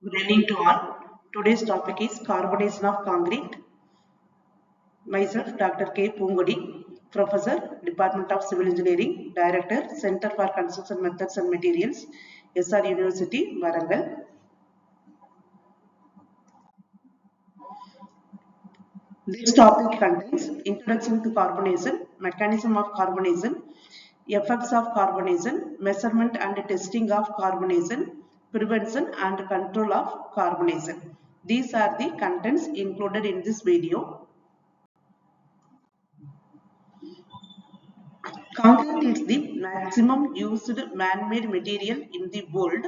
Good evening to all. Today's topic is carbonation of concrete. Myself, Dr. K. Pungodi, Professor, Department of Civil Engineering, Director, Center for Construction Methods and Materials, SR University, Warangal. This topic contains introduction to carbonation, mechanism of carbonation, effects of carbonation, measurement and testing of carbonation, prevention and control of carbonation. These are the contents included in this video. Concrete is the maximum used man-made material in the world.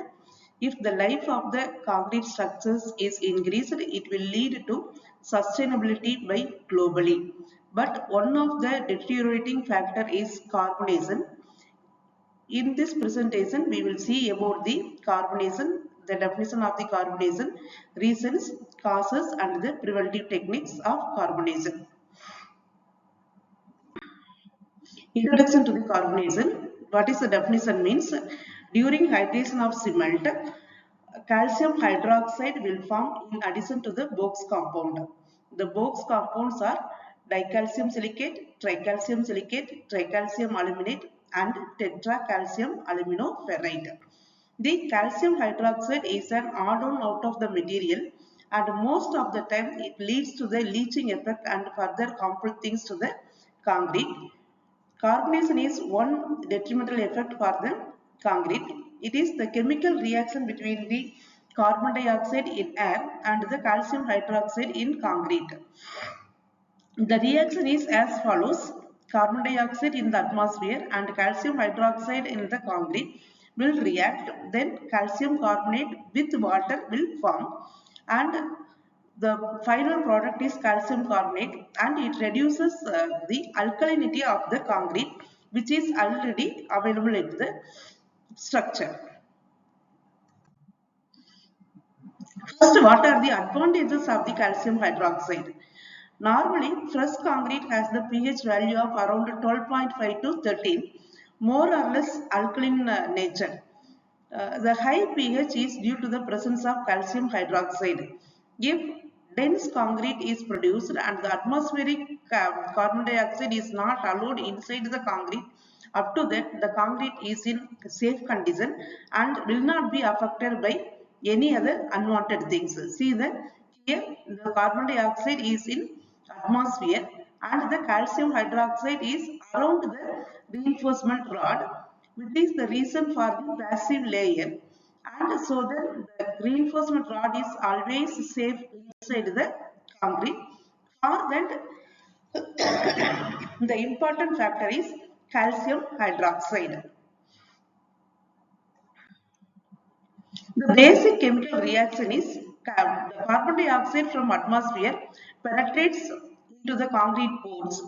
If the life of the concrete structures is increased, it will lead to sustainability by globally. But one of the deteriorating factor is carbonation. In this presentation, we will see about the carbonation, the definition of the carbonation, reasons, causes, and the preventive techniques of carbonation. Introduction to the carbonation. What is the definition means? During hydration of cement, calcium hydroxide will form in addition to the box compound. The box compounds are dicalcium silicate, tricalcium silicate, tricalcium aluminate and tetracalcium aluminoferrite. The calcium hydroxide is an add-on out of the material and most of the time it leads to the leaching effect and further harmful things to the concrete. Carbonation is one detrimental effect for the concrete. It is the chemical reaction between the carbon dioxide in air and the calcium hydroxide in concrete. The reaction is as follows. Carbon dioxide in the atmosphere and calcium hydroxide in the concrete will react. Then calcium carbonate with water will form and the final product is calcium carbonate and it reduces the alkalinity of the concrete which is already available in the structure. First, what are the advantages of the calcium hydroxide? Normally, fresh concrete has the pH value of around 12.5 to 13, more or less alkaline nature. The high pH is due to the presence of calcium hydroxide. If dense concrete is produced and the atmospheric carbon dioxide is not allowed inside the concrete, up to that the concrete is in safe condition and will not be affected by any other unwanted things. See that here the carbon dioxide is in atmosphere and the calcium hydroxide is around the reinforcement rod, which is the reason for the passive layer, and so then the reinforcement rod is always safe inside the concrete. For that the important factor is calcium hydroxide. The basic chemical reaction is the carbon dioxide from atmosphere penetrates into the concrete pores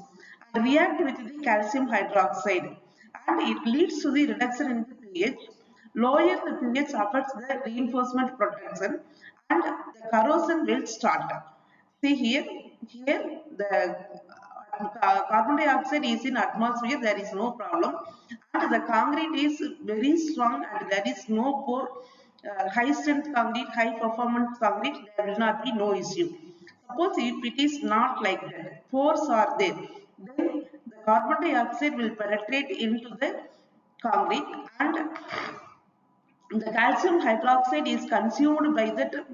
and react with the calcium hydroxide and it leads to the reduction in the pH. Lower the pH affects the reinforcement protection and the corrosion will start. See here the carbon dioxide is in atmosphere, there is no problem and the concrete is very strong and there is no pore. High strength concrete, high performance concrete, there will not be no issue. Suppose if it is not like that, pores are there, then the carbon dioxide will penetrate into the concrete and the calcium hydroxide is consumed by the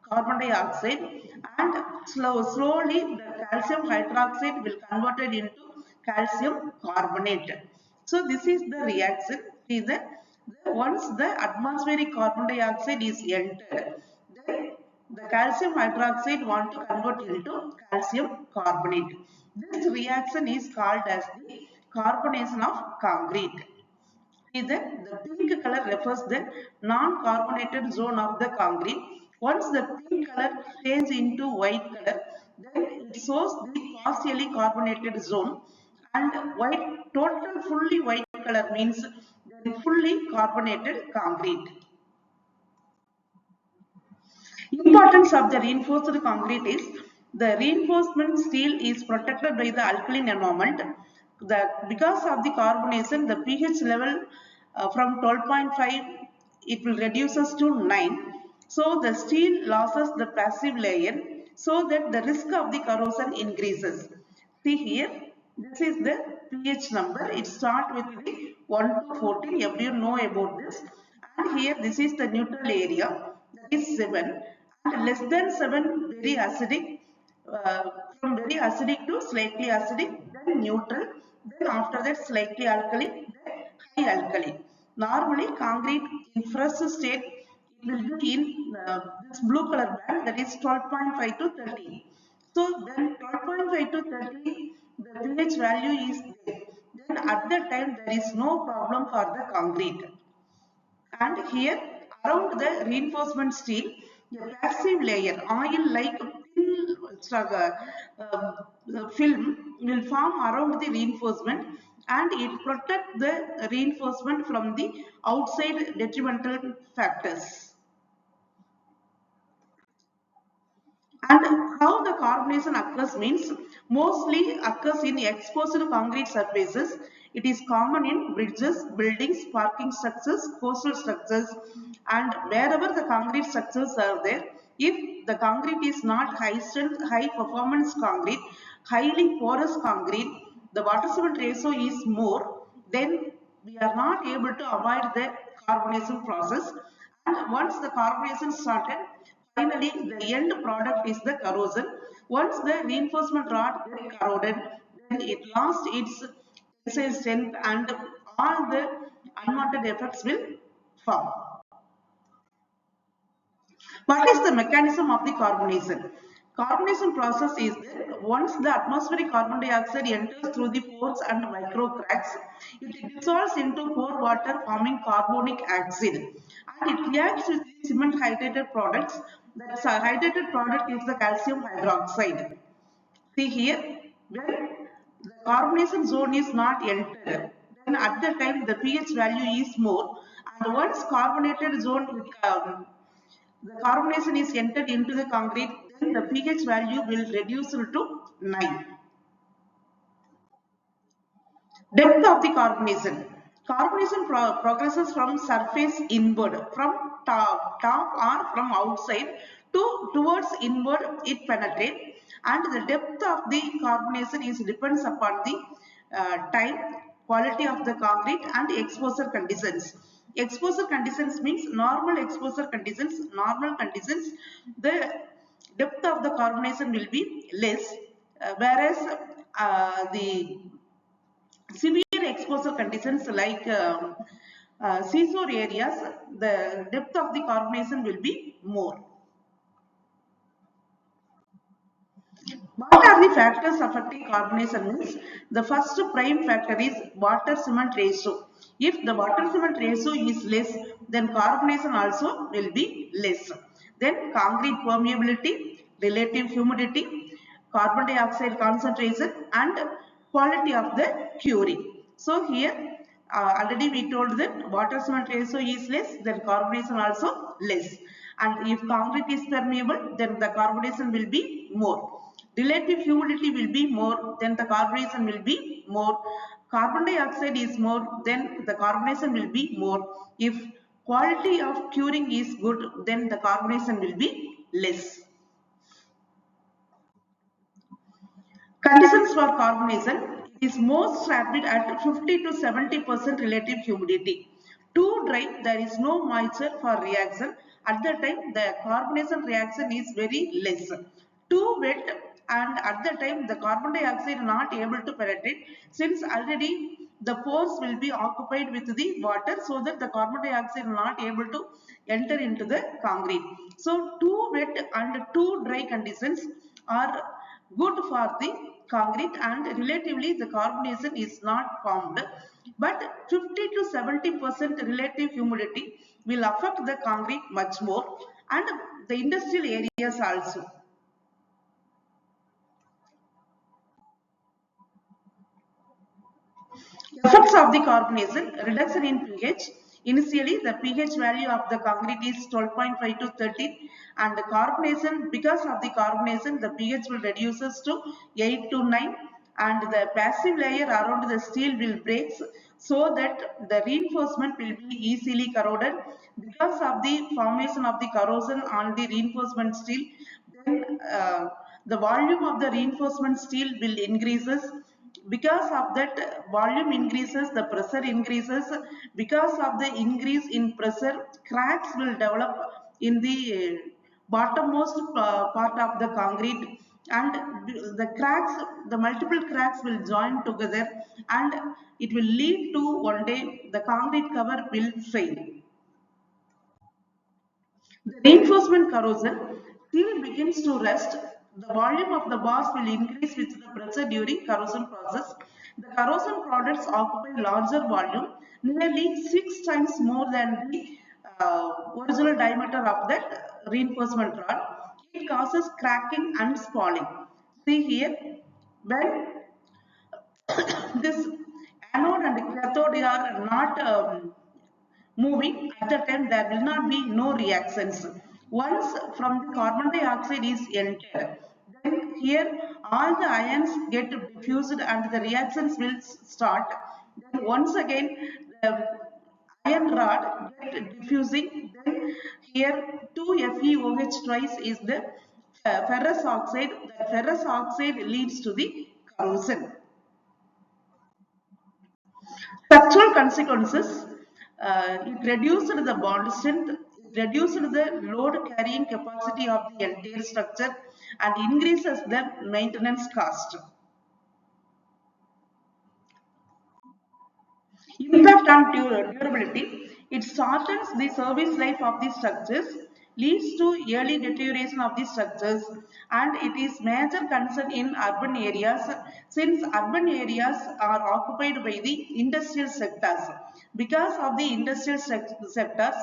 carbon dioxide and slowly the calcium hydroxide will converted into calcium carbonate. So this is the reaction. See that once the atmospheric carbon dioxide is entered, then the calcium hydroxide want to convert into calcium carbonate. This reaction is called as the carbonation of concrete. See that the pink color refers the non-carbonated zone of the concrete. Once the pink color changes into white color, then it shows the partially carbonated zone and white, total fully white color means the fully carbonated concrete. Importance of the reinforced concrete is the reinforcement steel is protected by the alkaline environment. Because of the carbonation, the pH level from 12.5 it will reduces to 9. So the steel loses the passive layer so that the risk of the corrosion increases. See here, this is the pH number. It starts with the 1 to 14. Everyone know about this. And here this is the neutral area, that is 7. And less than 7 very acidic, uh, from very acidic to slightly acidic, then neutral, then after that slightly alkaline, then high alkaline. Normally concrete in fresh state it will be in this blue color band, that is 12.5 to 13. So when 12.5 to 13 the pH value is there, then at that time there is no problem for the concrete. And here around the reinforcement steel, a passive layer, oil like thin film will form around the reinforcement and it protects the reinforcement from the outside detrimental factors. And how the carbonation occurs means mostly occurs in exposed concrete surfaces. It is common in bridges, buildings, parking structures, coastal structures, and wherever the concrete structures are there. If the concrete is not high strength, high performance concrete, highly porous concrete, the water cement ratio is more, then we are not able to avoid the carbonation process. And once the carbonation started, finally, the end product is the corrosion. Once the reinforcement rod gets corroded, then it lost its tensile strength and all the unwanted effects will form. What is the mechanism of the carbonation? Carbonation process is that once the atmospheric carbon dioxide enters through the pores and micro cracks, it dissolves into pore water forming carbonic acid and it reacts with the cement hydrated products. That hydrated product is the calcium hydroxide. See here, when the carbonation zone is not entered, then at the time the pH value is more and once carbonated zone with the carbonation is entered into the concrete, then the pH value will reduce to 9. Depth of the carbonation. Carbonation progresses from surface inward, from top or from outside to towards inward it penetrates and the depth of the carbonation is depends upon the time, quality of the concrete and exposure conditions. Exposure conditions means normal exposure conditions, normal conditions, the depth of the carbonation will be less, whereas the severe exposure conditions like seashore areas, the depth of the carbonation will be more. What are the factors affecting carbonation means? The first prime factor is water cement ratio. If the water cement ratio is less, then carbonation also will be less. Then concrete permeability, relative humidity, carbon dioxide concentration and quality of the curing. So here already we told that water cement ratio is less, then carbonation also less. And if concrete is permeable, then the carbonation will be more. Relative humidity will be more, then the carbonation will be more. Carbon dioxide is more, then the carbonation will be more. If quality of curing is good, then the carbonation will be less. Conditions for carbonation, it is most rapid at 50 to 70% relative humidity. Too dry, there is no moisture for reaction. At that time, the carbonation reaction is very less. Too wet, and at that time, the carbon dioxide not able to penetrate since already the pores will be occupied with the water so that the carbon dioxide not able to enter into the concrete. So, too wet and too dry conditions are good for the concrete and relatively the carbonation is not formed, but 50 to 70% relative humidity will affect the concrete much more and the industrial areas also. Effects of the carbonation, reduction in pH. Initially, the pH value of the concrete is 12.5 to 13 and the carbonation, because of the carbonation, the pH will reduces to 8 to 9 and the passive layer around the steel will breaks so that the reinforcement will be easily corroded because of the formation of the corrosion on the reinforcement steel. Then the volume of the reinforcement steel will increases. Because of that volume increases, the pressure increases. Because of the increase in pressure, cracks will develop in the bottommost part of the concrete, and the cracks, the multiple cracks will join together, and it will lead to one day the concrete cover will fail. The reinforcement corrosion, steel begins to rust. The volume of the bars will increase with the pressure during corrosion process. The corrosion products occupy larger volume, nearly 6 times more than the original diameter of that reinforcement rod. It causes cracking and spalling. See here, when this anode and cathode are not moving, at the time there will not be no reactions. Once from the carbon dioxide is entered, then here all the ions get diffused and the reactions will start. Then once again the iron rod get diffusing, then here 2FeOH twice is the ferrous oxide. The ferrous oxide leads to the corrosion. Structural consequences, it reduced the bond strength, it reduced the load carrying capacity of the entire structure, and increases the maintenance cost. Impact on durability, it shortens the service life of the structures, leads to early deterioration of the structures, and it is major concern in urban areas since urban areas are occupied by the industrial sectors. Because of the industrial sectors,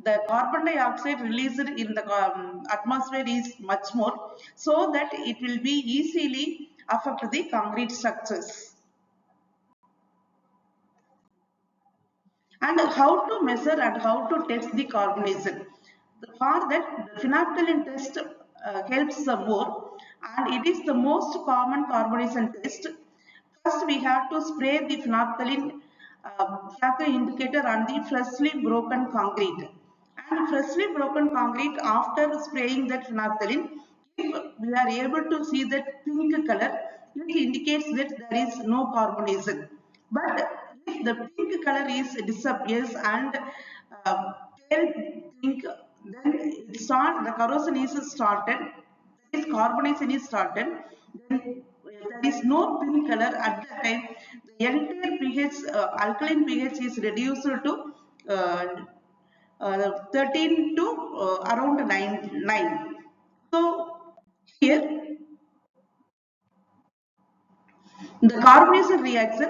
the carbon dioxide released in the atmosphere is much more, so that it will be easily affect the concrete structures. And how to measure and how to test the carbonation. For that, the phenolphthalein test helps the more, and it is the most common carbonation test. First, we have to spray the phenolphthalein factor indicator on the freshly broken concrete. And freshly broken concrete, after spraying that phenolphthalein, if we are able to see that pink color, it indicates that there is no carbonation. But if the pink color is disappears and pale pink, then the corrosion is started, that is carbonation is started, then there is no pink color at that time, the entire pH, alkaline pH is reduced to 13 to around 9. So here the carbonation reaction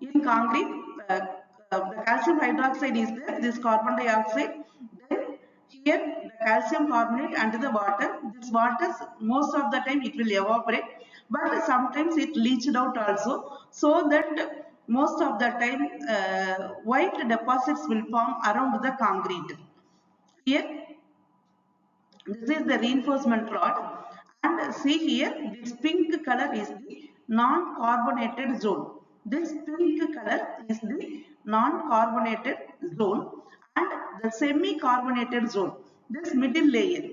in concrete, the calcium hydroxide is there, this carbon dioxide, then here the calcium carbonate and the water. This water most of the time it will evaporate, but sometimes it leached out also, so that most of the time white deposits will form around the concrete. Here this is the reinforcement rod, and see here this pink color is the non-carbonated zone. This pink color is the non-carbonated zone, and the semi-carbonated zone. This middle layer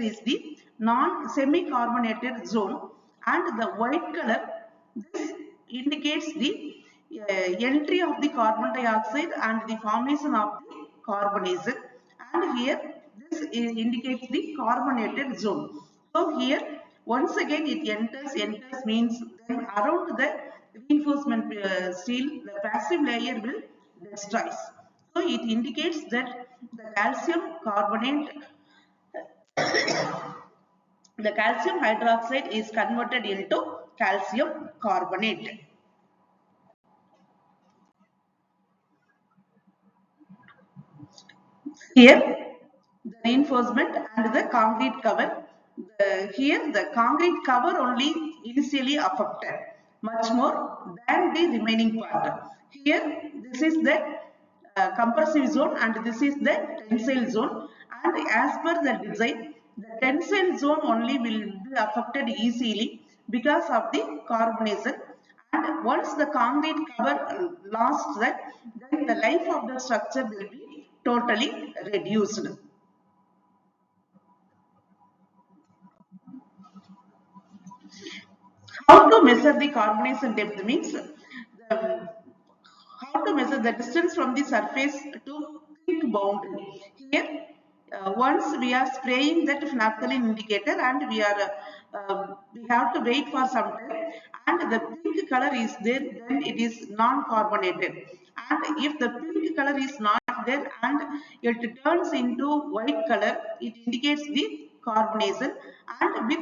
is the non-semi-carbonated zone, and the white color, this indicates the entry of the carbon dioxide and the formation of the carbonation, and here this indicates the carbonated zone. So here once again it enters means then around the reinforcement steel the passive layer will destroys. So it indicates that the calcium carbonate, the calcium hydroxide is converted into calcium carbonate. Here, the reinforcement and the concrete cover. Here, the concrete cover only initially affected, much more than the remaining part. Here, this is the compressive zone and this is the tensile zone. And as per the design, the tensile zone only will be affected easily because of the carbonation, And once the concrete cover lost that, then the life of the structure will be totally reduced. How to measure the carbonation depth means how to measure the distance from the surface to thick boundary. Here, once we are spraying that naphthalene indicator and we have to wait for some time and the pink color is there, then it is non-carbonated. And if the pink color is not there and it turns into white color, it indicates the carbonation, and with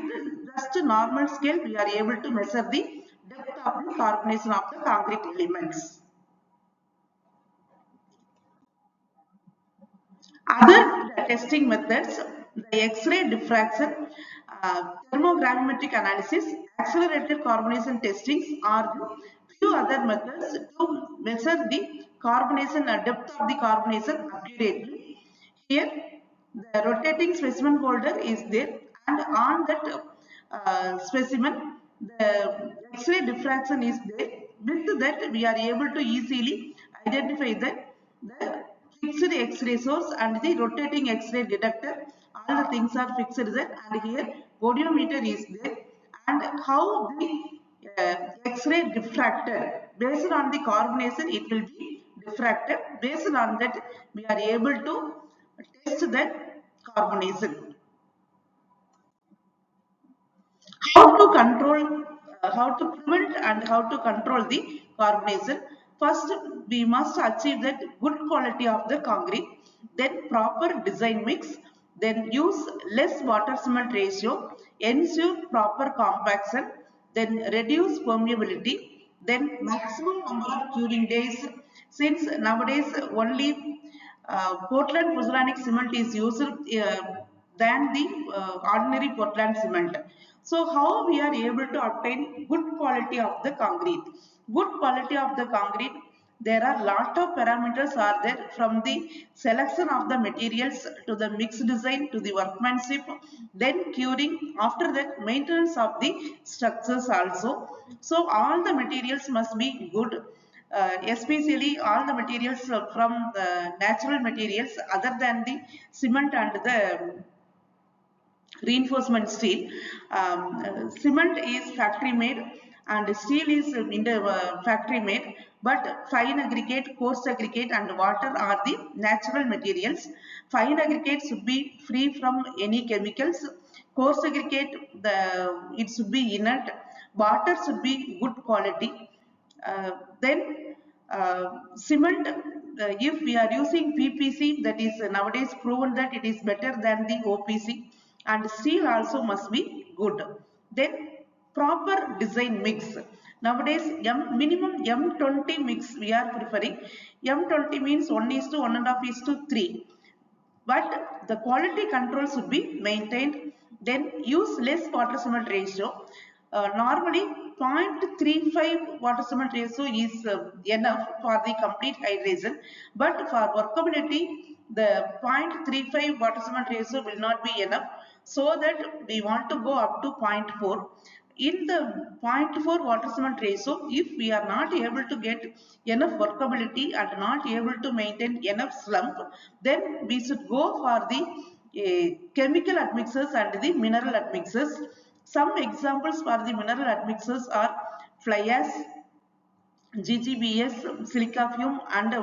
just a normal scale we are able to measure the depth of the carbonation of the concrete elements. Other testing methods, the X-ray diffraction, thermogravimetric analysis, accelerated carbonation testings are the few other methods to measure the carbonation depth of the carbonation accurately. Here, the rotating specimen holder is there, and on that specimen, the X-ray diffraction is there. With that, we are able to easily identify that the fixed X-ray source and the rotating X-ray detector. All the things are fixed there, and here vodiometer is there. And how the X-ray diffracted based on the carbonation, it will be diffracted. Based on that, we are able to test that carbonation. How to control, how to prevent and how to control the carbonation. First, we must achieve that good quality of the concrete, then proper design mix, then use less water cement ratio, ensure proper compaction, then reduce permeability, then maximum number of curing days, since nowadays only Portland pozzolanic cement is used than the ordinary Portland cement. So how we are able to obtain good quality of the concrete? Good quality of the concrete, there are lot of parameters are there, from the selection of the materials to the mix design to the workmanship, then curing, after that maintenance of the structures also. So all the materials must be good, especially all the materials from the natural materials other than the cement and the reinforcement steel. Cement is factory made and steel is in the factory made, but fine aggregate, coarse aggregate and water are the natural materials. Fine aggregate should be free from any chemicals. Coarse aggregate, it should be inert. Water should be good quality. Then cement, if we are using PPC, that is nowadays proven that it is better than the OPC, and steel also must be good. Then proper design mix. Nowadays minimum M20 mix we are preferring. M20 means 1 is to 1.5 is to 3, but the quality control should be maintained. Then use less water cement ratio. Normally 0.35 water cement ratio is enough for the complete hydration, but for workability the 0.35 water cement ratio will not be enough, so that we want to go up to zero point 0.4. In the zero point 0.4 water cement ratio, if we are not able to get enough workability and not able to maintain enough slump, then we should go for the chemical admixtures and the mineral admixtures. Some examples for the mineral admixtures are fly ash, GGBS, silica fume and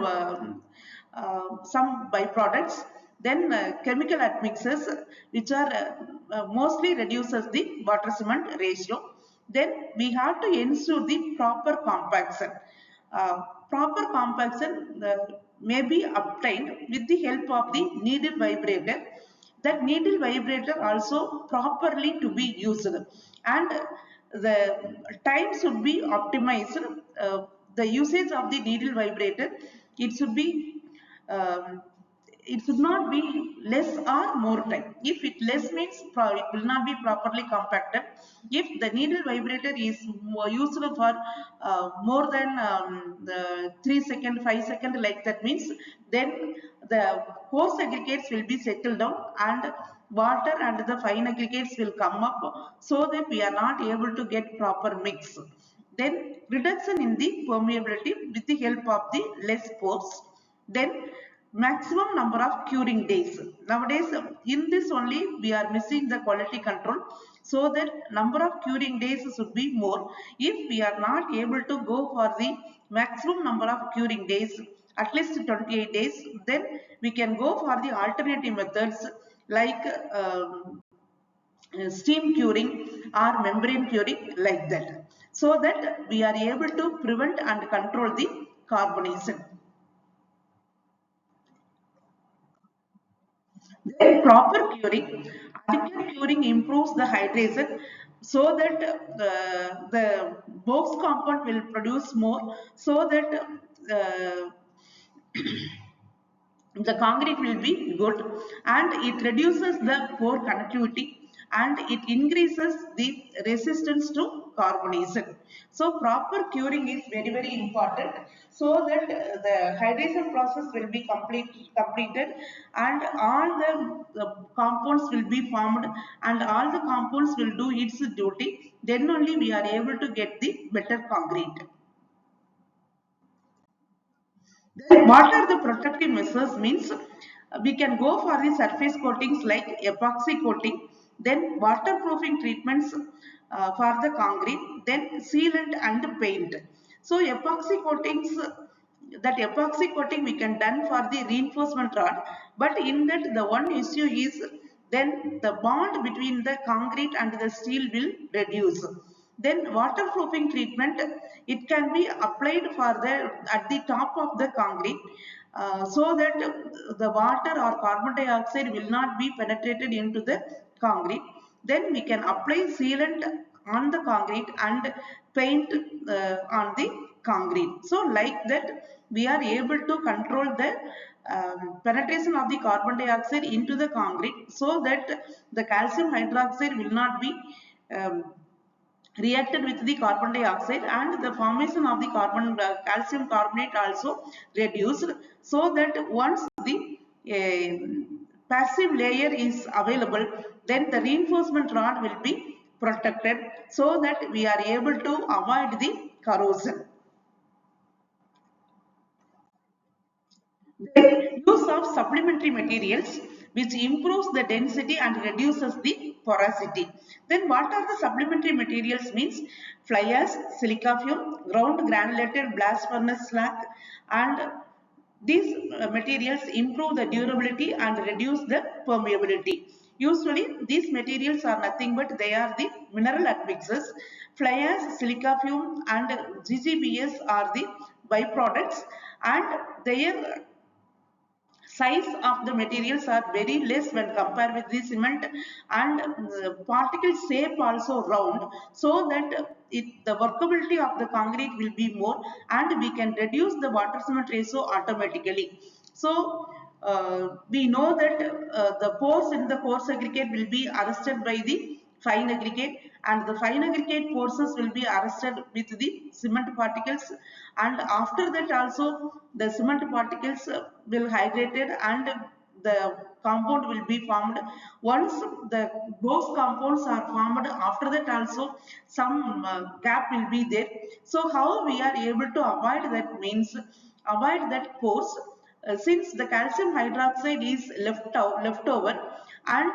some byproducts. Then chemical admixtures, which are mostly reduces the water cement ratio. Then we have to ensure the proper compaction. Proper compaction may be obtained with the help of the needle vibrator. That needle vibrator also properly to be used, and the time should be optimized. The usage of the needle vibrator, it should be um, it should not be less or more time. If it less means it will not be properly compacted. If the needle vibrator is used for more than the 3 second, 5 second, like that means, then the coarse aggregates will be settled down and water and the fine aggregates will come up, so that we are not able to get proper mix. then reduction in the permeability with the help of the less pores, then maximum number of curing days. Nowadays, in this only we are missing the quality control, so that number of curing days should be more. If we are not able to go for the maximum number of curing days, at least 28 days, then we can go for the alternative methods like steam curing or membrane curing, like that, so that we are able to prevent and control the carbonation. Then proper curing, adequate curing improves the hydration, so that the box compound will produce more, so that uh, the concrete will be good, and it reduces the pore connectivity, and it increases the resistance to carbonation. So proper curing is very very important, so that the hydration process will be completed, and all the compounds will be formed, and all the compounds will do its duty, then only we are able to get the better concrete. Then what are the protective measures means, we can go for the surface coatings like epoxy coating, then waterproofing treatments for the concrete, then sealant and paint. So epoxy coatings, that epoxy coating we can done for the reinforcement rod, but in that the one issue is, then the bond between the concrete and the steel will reduce. Then waterproofing treatment, it can be applied for the at the top of the concrete, so that the water or carbon dioxide will not be penetrated into the concrete. Then we can apply sealant on the concrete and paint on the concrete. So like that we are able to control the penetration of the carbon dioxide into the concrete, so that the calcium hydroxide will not be um, reacted with the carbon dioxide, and the formation of the calcium carbonate also reduced, so that once the passive layer is available, then the reinforcement rod will be protected, so that we are able to avoid the corrosion. Then use of supplementary materials, which improves the density and reduces the porosity. Then what are the supplementary materials means? Fly ash, silica fume, ground granulated blast furnace slag, and these materials improve the durability and reduce the permeability. Usually these materials are nothing but they are the mineral admixtures. Fly ash, silica fume and GGBS are the byproducts, and their size of the materials are very less when compared with the cement, and particle shape also round, so that the workability of the concrete will be more, and we can reduce the water cement ratio automatically. So we know that the pores in the coarse aggregate will be arrested by the fine aggregate, and the fine aggregate forces will be arrested with the cement particles, and after that also the cement particles will hydrated, and the compound will be formed. Once the both compounds are formed, after that also some gap will be there. So how we are able to avoid that means, avoid that pores, since the calcium hydroxide is left over, and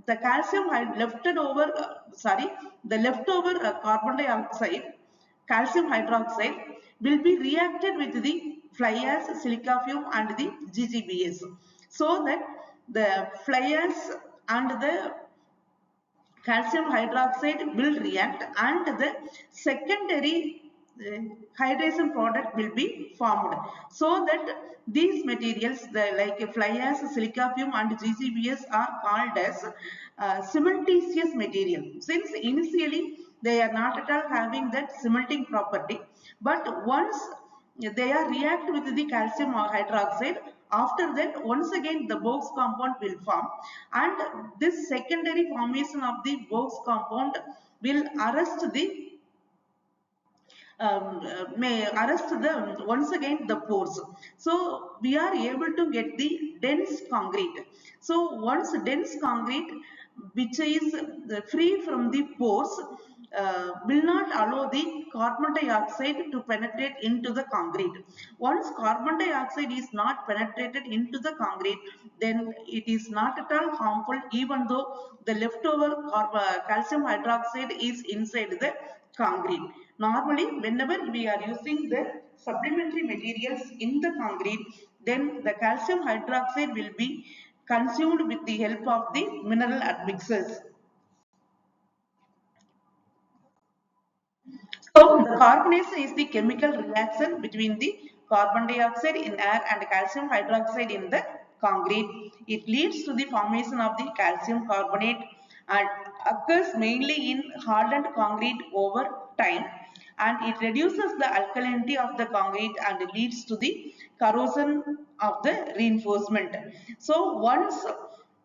the calcium lefted over sorry the leftover carbon dioxide, calcium hydroxide will be reacted with the fly ash, silica fume and the GGBS, so that the fly ash and the calcium hydroxide will react, and the secondary uh, hydration product will be formed, so that these materials, like fly ash, silica fume and GGBS are called as cementitious material, since initially they are not at all having that cementing property, but once they are react with the calcium hydroxide, after that once again the box compound will form, and this secondary formation of the box compound will arrest the may arrest the once again the pores. So we are able to get the dense concrete. So once dense concrete which is free from the pores will not allow the carbon dioxide to penetrate into the concrete. Once carbon dioxide is not penetrated into the concrete, then it is not at all harmful even though the leftover calcium hydroxide is inside the concrete. Normally, whenever we are using the supplementary materials in the concrete, then the calcium hydroxide will be consumed with the help of the mineral admixtures. So the carbonation is the chemical reaction between the carbon dioxide in air and calcium hydroxide in the concrete. It leads to the formation of the calcium carbonate and occurs mainly in hardened concrete over time, and it reduces the alkalinity of the concrete and leads to the corrosion of the reinforcement. So once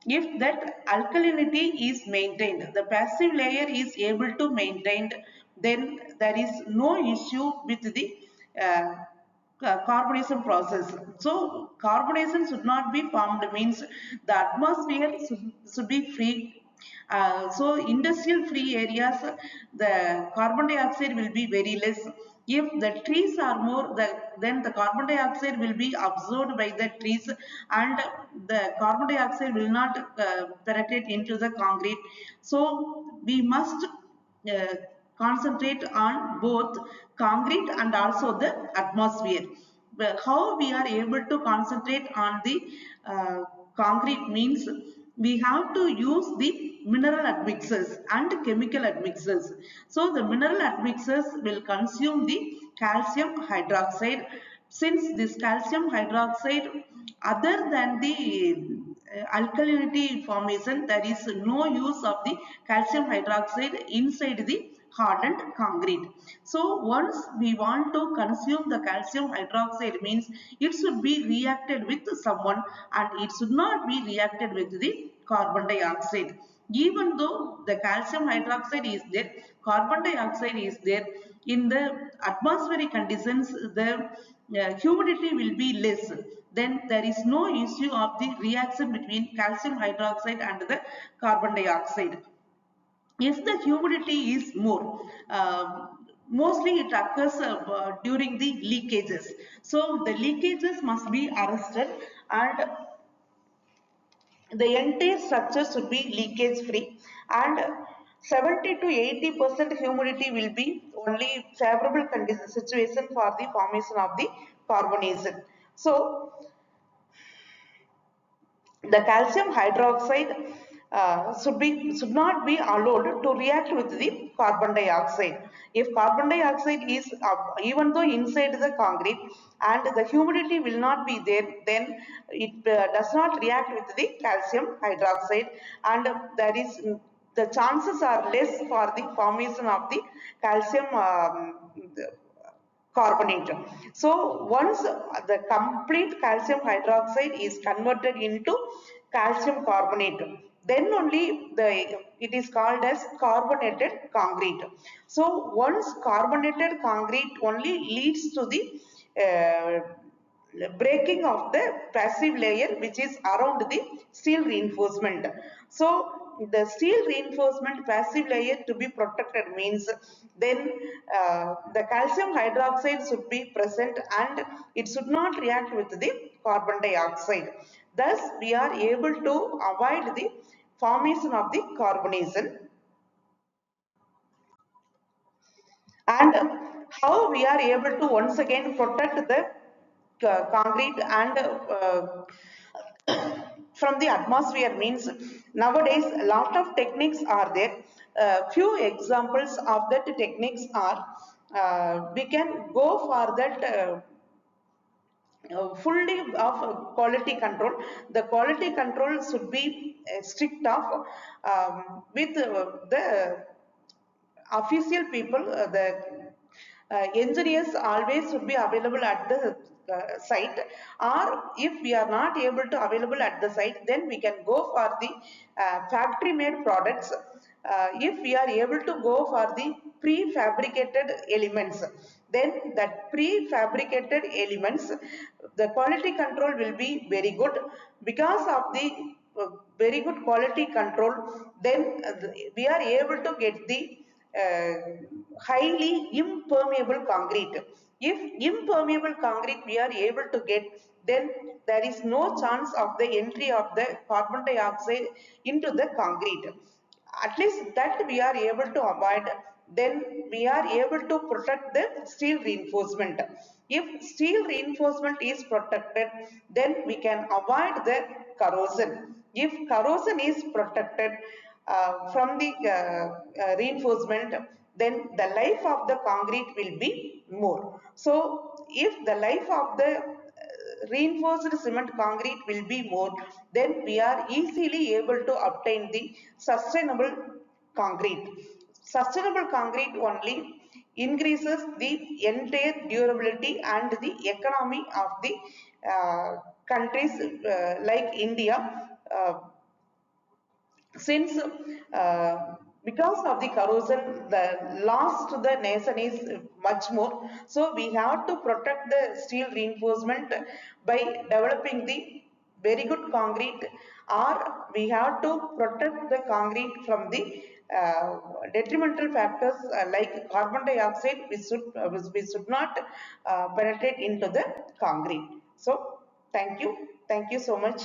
if that alkalinity is maintained, the passive layer is able to maintain, then there is no issue with the uh, carbonation process. So carbonation should not be formed means the atmosphere should be free. So industrial free areas, the carbon dioxide will be very less. If the trees are more, then the carbon dioxide will be absorbed by the trees and the carbon dioxide will not penetrate into the concrete. So we must uh, concentrate on both concrete and also the atmosphere. Well, how we are able to concentrate on the uh, concrete means we have to use the mineral admixtures and chemical admixtures. So the mineral admixtures will consume the calcium hydroxide. Since this calcium hydroxide, other than the alkalinity formation, there is no use of the calcium hydroxide inside the hardened concrete. So once we want to consume the calcium hydroxide means it should be reacted with someone and it should not be reacted with the carbon dioxide. Even though the calcium hydroxide is there, carbon dioxide is there, in the atmospheric conditions, the humidity will be less. Then there is no issue of the reaction between calcium hydroxide and the carbon dioxide. If the humidity is more, mostly it occurs during the leakages. So the leakages must be arrested and the entire structure should be leakage free, and 70 to 80% humidity will be only favorable condition situation for the formation of the carbonation. So the calcium hydroxide should not be allowed to react with the carbon dioxide. If carbon dioxide is even though inside the concrete and the humidity will not be there, then it does not react with the calcium hydroxide, and there is the chances are less for the formation of the calcium carbonate. So once the complete calcium hydroxide is converted into calcium carbonate, then only it is called as carbonated concrete. So once carbonated concrete only leads to the uh, breaking of the passive layer which is around the steel reinforcement. So the steel reinforcement passive layer to be protected means then the calcium hydroxide should be present and it should not react with the carbon dioxide. Thus we are able to avoid the formation of the carbonation. And how we are able to once again protect the concrete and from the atmosphere means nowadays a lot of techniques are there. Few examples of that techniques are we can go for that fully of quality control. The quality control should be strict of with the official people, the engineers always should be available at the site, or if we are not able to available at the site, then we can go for the factory made products. If we are able to go for the prefabricated elements, then that prefabricated elements, the quality control will be very good. Because of the very good quality control, then we are able to get the uh, highly impermeable concrete. If impermeable concrete we are able to get, then there is no chance of the entry of the carbon dioxide into the concrete. At least that we are able to avoid. Then we are able to protect the steel reinforcement. If steel reinforcement is protected, then we can avoid the corrosion. If corrosion is protected from the reinforcement, then the life of the concrete will be more. So if the life of the reinforced cement concrete will be more, then we are easily able to obtain the sustainable concrete. Sustainable concrete only increases the entire durability and the economy of the countries like India. uh, since because of the corrosion, the loss to the nation is much more. So we have to protect the steel reinforcement by developing the very good concrete, or we have to protect the concrete from the uh, detrimental factors like carbon dioxide, which should not penetrate into the concrete. So thank you so much.